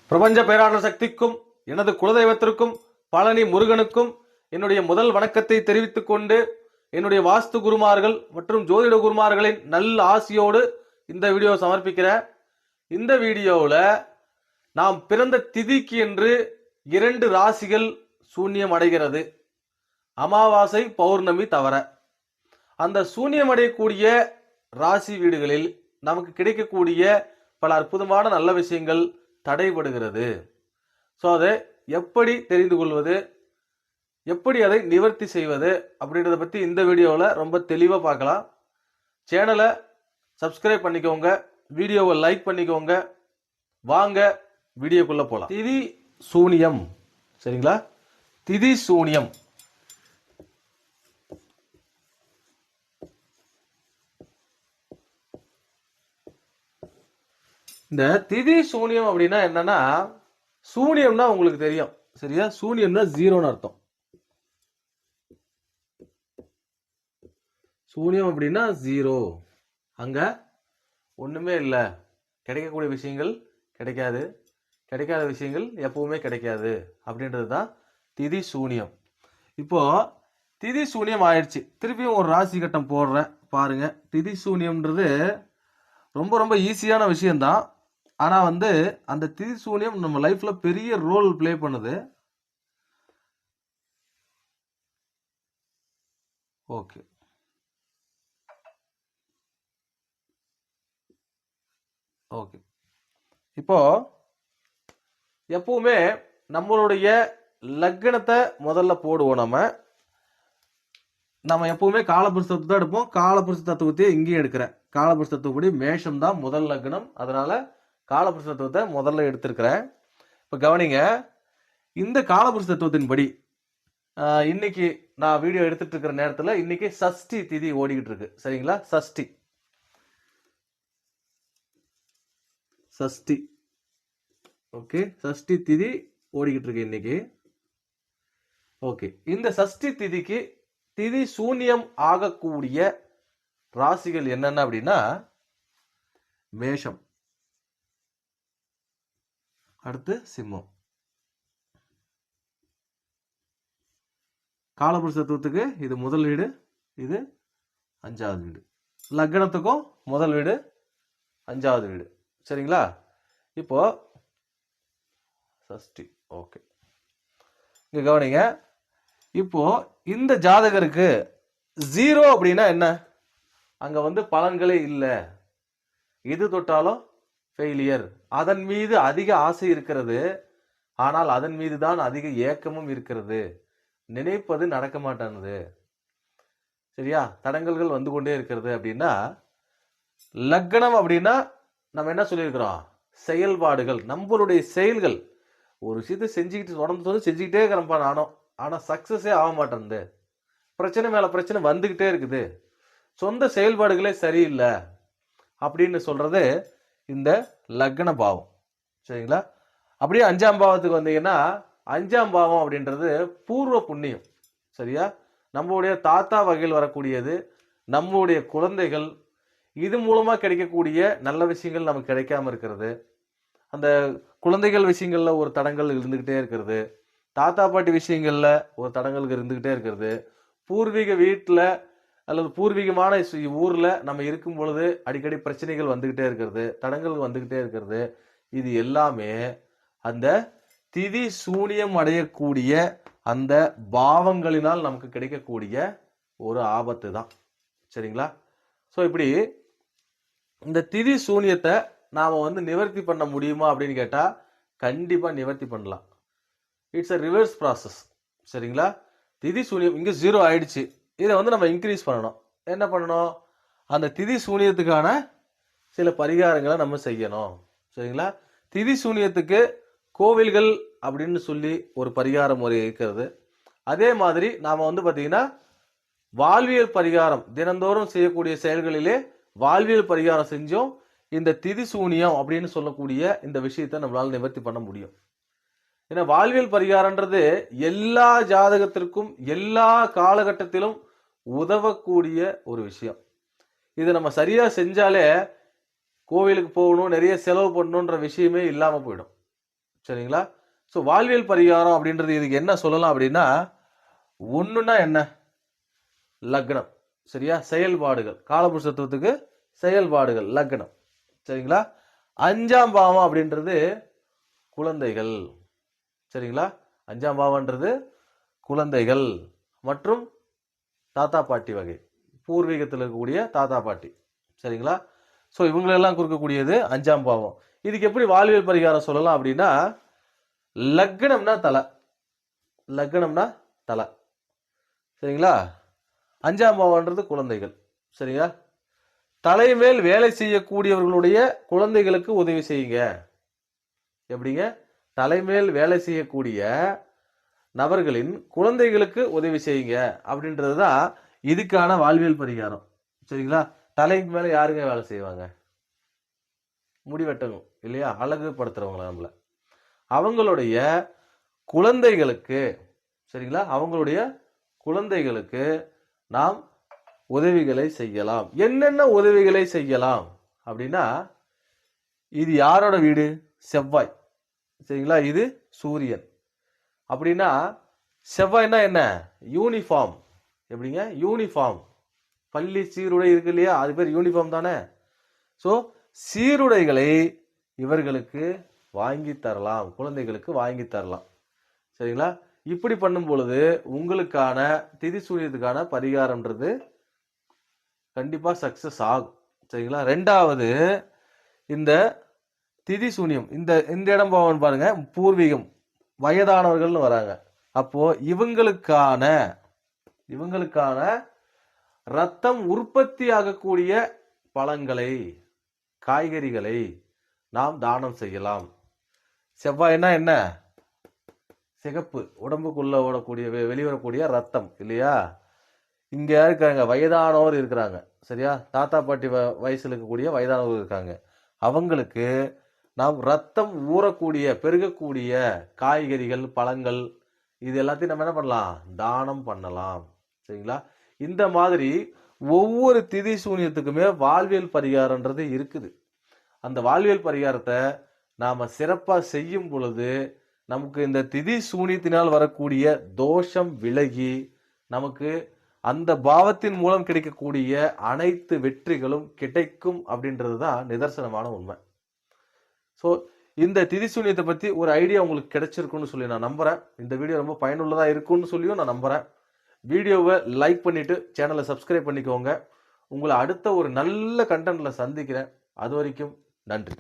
பிரபஞ்ச பேராளர் சக்திக்கும் எனது குலதெய்வத்திற்கும் பழனி முருகனுக்கும் என்னுடைய முதல் வணக்கத்தை தெரிவித்துக் கொண்டு என்னுடைய வாஸ்து குருமார்கள் மற்றும் ஜோதிட குருமார்களின் நல்ல ஆசியோடு இந்த வீடியோ சமர்ப்பிக்கிறேன். இந்த வீடியோவில் நாம் பிறந்த திதிக்கு என்று 2 ராசிகள் சூன்யம் அடைகிறது, அமாவாசை பௌர்ணமி தவிர. அந்த சூன்யம் அடையக்கூடிய ராசி வீடுகளில் நமக்கு கிடைக்கக்கூடிய பல அற்புதமான நல்ல விஷயங்கள் தடைபடுகிறது. ஸோ அதை எப்படி தெரிந்து கொள்வது, எப்படி அதை நிவர்த்தி செய்வது அப்படின்றத பற்றி இந்த வீடியோவில் ரொம்ப தெளிவாக பார்க்கலாம். சேனலை சப்ஸ்கிரைப் பண்ணிக்கோங்க, வீடியோவை லைக் பண்ணிக்கோங்க. வாங்க வீடியோக்குள்ளே போகலாம். திதி சூனியம், சரிங்களா? திதி சூனியம் இந்த திதி சூனியம் அப்படின்னா என்னன்னா, சூனியம்னா உங்களுக்கு தெரியும், சரியா? சூனியம்னா ஜீரோன்னு அர்த்தம். சூனியம் அப்படின்னா ஜீரோ, அங்க ஒண்ணுமே இல்லை, கிடைக்கக்கூடிய விஷயங்கள் கிடைக்காது, கிடைக்காத விஷயங்கள் எப்பவுமே கிடைக்காது அப்படின்றது தான் திதி சூனியம். இப்போ திதி சூனியம் ஆயிடுச்சு, திருப்பியும் ஒரு ராசி கட்டம் போடுறேன் பாருங்க. திதி சூனியம்ன்றது ரொம்ப ரொம்ப ஈஸியான விஷயம்தான். ஆனா அந்த திதி சூனியம் நம்ம லைஃப்ல பெரிய ரோல் பிளே பண்ணுது. Okay, okay. இப்போ எப்பவுமே நம்மளுடைய லக்னத்தை முதல்ல போடுவோம். நம்ம எப்பவுமே காலபுருஷ தத்துவத்தை தான் எடுப்போம். காலபுருஷ தத்துவத்தையே இங்கேயும் எடுக்கிறேன். காலபுருஷ தத்துவப்படி மேஷம் தான் முதல் லக்னம், அதனால காலபுருஷ தத்துவத்தை முதல்ல எடுத்திருக்கிறேன். இப்போ கவனிங்க, இந்த காலபுருஷ தத்துவத்தின்படி இன்னைக்கு நான் வீடியோ எடுத்துட்டு இருக்கிற நேரத்தில் இன்னைக்கு சஷ்டி திதி ஓடிக்கிட்டு இருக்கு, சரிங்களா? சஷ்டி சஷ்டி ஓகே, சஷ்டி திதி ஓடிக்கிட்டு இருக்கு இன்னைக்கு. ஓகே, இந்த சஷ்டி திதிக்கு திதி சூன்யம் ஆகக்கூடிய ராசிகள் என்னென்ன அப்படின்னா, மேஷம், அடுத்து சிம்மம். காலபுருஷ தத்துவத்துக்கு இது முதல் வீடு, இது 5வது வீடு. லக்னத்துக்கும் முதல் வீடு 5வது வீடு, சரிங்களா? இப்போ சஷ்டி, ஓகே. இங்க கவனிங்க, இப்போ இந்த ஜாதகருக்கு 0 அப்படின்னா என்ன? அங்க பலன்களே இல்லை, எது தொட்டாலும் ஃபெயிலியர். அதன் மீது அதிக ஆசை இருக்கிறது, ஆனால் அதன் மீது தான் அதிக ஏக்கமும் இருக்கிறது. நினைப்பது நடக்க மாட்டானது, சரியா? தடங்கல்கள் வந்து கொண்டே இருக்கிறது. அப்படின்னா லக்னம் அப்படின்னா நம்ம என்ன சொல்லியிருக்கிறோம்? செயல்பாடுகள், நம்மளுடைய செயல்கள். ஒரு விஷயத்தை செஞ்சுக்கிட்டு தொடர்ந்து செஞ்சுக்கிட்டே இருக்கிறப்பா நானும், ஆனா சக்சஸே ஆக மாட்டேங்குது, பிரச்சனை மேல பிரச்சனை வந்துகிட்டே இருக்குது, சொந்த செயல்பாடுகளே சரியில்லை அப்படின்னு சொல்றது இந்த லக்ன பாவம், சரிங்களா? அப்படியே 5ஆம் பாவத்துக்கு வந்தீங்கன்னா, 5ஆம் பாவம் அப்படின்றது பூர்வ புண்ணியம், சரியா? நம்மளுடைய தாத்தா வகையில் வரக்கூடியது, நம்மளுடைய குழந்தைகள், இது மூலமா கிடைக்கக்கூடிய நல்ல விஷயங்கள் நமக்கு கிடைக்காம இருக்கிறது. அந்த குழந்தைகள் விஷயங்கள்ல ஒரு தடங்கள் இருந்துகிட்டே இருக்கிறது, தாத்தா பாட்டி விஷயங்கள்ல ஒரு தடங்கள் இருந்துகிட்டே இருக்கிறது, பூர்வீக வீட்டுல அல்லது பூர்வீகமான ஊர்ல நம்ம இருக்கும் பொழுது அடிக்கடி பிரச்சனைகள் வந்துகிட்டே இருக்கிறது, தடங்கள் வந்துகிட்டே இருக்கிறது. இது எல்லாமே அந்த திதி சூனியம் அடையக்கூடிய அந்த பாவங்களினால் நமக்கு கிடைக்கக்கூடிய ஒரு ஆபத்து தான், சரிங்களா? ஸோ இப்படி இந்த திதி சூனியத்தை நாம நிவர்த்தி பண்ண முடியுமா அப்படின்னு கேட்டா, கண்டிப்பா நிவர்த்தி பண்ணலாம். இட்ஸ் அ ரிவர்ஸ் ப்ராசஸ், சரிங்களா? திதி சூனியம் இங்க 0 ஆயிடுச்சு, இதை நம்ம இன்க்ரீஸ் பண்ணணும். என்ன பண்ணணும்? அந்த திதி சூனியத்துக்கான சில பரிகாரங்களை நம்ம செய்யணும், சரிங்களா? திதி சூனியத்துக்கு கோவில்கள் அப்படின்னு சொல்லி ஒரு பரிகார முறை இருக்கிறது. அதே மாதிரி நாம பாத்தீங்கன்னா வாழ்வியல் பரிகாரம், தினந்தோறும் செய்யக்கூடிய செயல்களிலே வாழ்வியல் பரிகாரம் செஞ்சோம் இந்த திதி சூனியம் அப்படின்னு சொல்லக்கூடிய இந்த விஷயத்தை நம்மளால நிவர்த்தி பண்ண முடியும். ஏன்னா வாழ்வியல் பரிகாரம்ன்றது எல்லா ஜாதகத்திற்கும் எல்லா காலகட்டத்திலும் உதவக்கூடிய ஒரு விஷயம். இது நம்ம சரியா செஞ்சாலே கோவிலுக்கு போகணும், நிறைய செலவு பண்ணணுன்ற விஷயமே இல்லாம போயிடும், சரிங்களா? ஸோ வாழ்வியல் பரிகாரம் அப்படின்றது இதுக்கு என்ன சொல்லலாம் அப்படின்னா, ஒண்ணுன்னா என்ன? லக்னம். சரியா? செயல்பாடுகள். காலபுருஷ தத்துவத்துக்கு செயல்பாடுகள் லக்னம். சரிங்களா? 5ஆம் பாவம் அப்படின்றது குழந்தைகள். சரிங்களா? 5ஆம் பாவம்ன்றது குழந்தைகள் மற்றும் தாத்தா பாட்டி வகை. பூர்வீகத்தில் இருக்கக்கூடிய தாத்தா பாட்டி. சரிங்களா? ஸோ இவங்களெல்லாம் குறிக்கக்கூடியது 5ஆம் பாவம். இதுக்கு எப்படி வாழ்வியல் பரிகாரம் சொல்லலாம் அப்படின்னா, லக்னம்னா தலை. லக்னம்னா தலை. சரிங்களா? 5ஆம் பாவம்ன்றது குழந்தைகள். சரியா? தலைமேல் வேலை செய்யக்கூடியவர்களுடைய குழந்தைகளுக்கு உதவி செய்யுங்க. எப்படிங்க? தலைமேல் வேலை செய்யக்கூடிய நபர்களின் குழந்தைகளுக்கு உதவி செய்யுங்க அப்படின்றது தான் இதுக்கான வாழ்வியல் பரிகாரம். சரிங்களா? தலைக்கு மேல யாருங்க வேலை செய்வாங்க? முடி வெட்டணும் இல்லையா? அழகுபடுத்துறவங்கள நம்மள. அவங்களுடைய குழந்தைகளுக்கு, சரிங்களா? அவங்களுடைய குழந்தைகளுக்கு நாம் உதவிகளை செய்யலாம். என்னென்ன உதவிகளை செய்யலாம் அப்படின்னா, இது யாரோட வீடு? செவ்வாய். சரிங்களா? இது சூரியன். அப்படின்னா செவ்வாய்னா என்ன? யூனிஃபார்ம். எப்படிங்க? யூனிஃபார்ம். பள்ளி சீருடை இருக்கு இல்லையா? அது பேர் யூனிஃபார்ம் தானே? ஸோ சீருடைகளை இவர்களுக்கு வாங்கி தரலாம், குழந்தைகளுக்கு வாங்கி தரலாம். சரிங்களா? இப்படி பண்ணும் பொழுது உங்களுக்கான திதி சூரியத்துக்கான பரிகாரம்ன்றது கண்டிப்பா சக்சஸ் ஆகும். சரிங்களா? 2வது, இந்த திதி சூனியம் இந்த இந்த இடம் போவன் பாருங்க, பூர்வீகம் வயதானவர்கள்னு வராங்க. அப்போ இவங்களுக்கான ரத்தம் உற்பத்தி ஆகக்கூடிய பழங்களை, காய்கறிகளை நாம் தானம் செய்யலாம். செவ்வாய்னா என்ன? சிகப்பு. உடம்புக்குள்ள ஓடக்கூடிய வெளிவரக்கூடிய ரத்தம் இல்லையா? இங்க இருக்காங்க, வயதானவர் இருக்கிறாங்க. சரியா? தாத்தா பாட்டி வயசுல இருக்கக்கூடிய வயதானவர் இருக்காங்க. அவங்களுக்கு நாம் ரத்தம் ஊறக்கூடிய, பெருகக்கூடிய காய்கறிகள், பழங்கள் இது எல்லாத்தையும் நம்ம என்ன பண்ணலாம்? தானம் பண்ணலாம். சரிங்களா? இந்த மாதிரி ஒவ்வொரு திதி சூனியத்துக்குமே வாழ்வியல் பரிகாரம்ன்றது இருக்குது. அந்த வாழ்வியல் பரிகாரத்தை நாம சிறப்பா செய்யும் பொழுது நமக்கு இந்த திதி சூனியத்தினால் வரக்கூடிய தோஷம் விலகி நமக்கு அந்த பாவத்தின் மூலம் கிடைக்கக்கூடிய அனைத்து வெற்றிகளும் கிடைக்கும் அப்படின்றது தான் நிதர்சனமான உண்மை. ஸோ இந்த திதி சூனியத்தை பற்றி ஒரு ஐடியா உங்களுக்கு கிடைச்சிருக்குன்னு சொல்லி நான் நம்புகிறேன். இந்த வீடியோ ரொம்ப பயனுள்ளதாக இருக்குன்னு சொல்லியும் நான் நம்புகிறேன். வீடியோவை லைக் பண்ணிவிட்டு சேனலை சப்ஸ்கிரைப் பண்ணிக்கோங்க. உங்களை அடுத்த ஒரு நல்ல கண்டென்ட்டில் சந்திக்கிறேன். அது வரைக்கும் நன்றி.